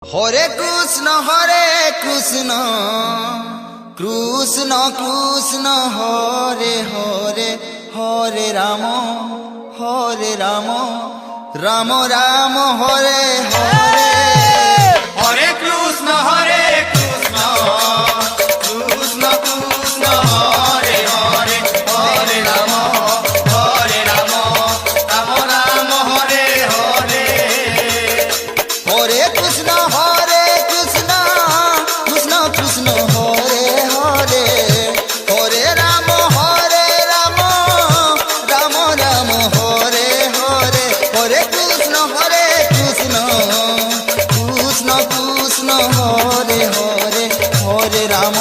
Hare Krishna Krishna Krishna Hare Hare Hare Ram Ram Ram Hare Hare Hare Krishna Krishna Krishna Hare Hare Hare Ram Ram Ram Hare Hare Hare Krishna Krishna Krishna Hare Hare Hare Ram Ram Ram Hare Hare Hare Krishna Krishna Krishna Krishna Hare Hare Hare Ram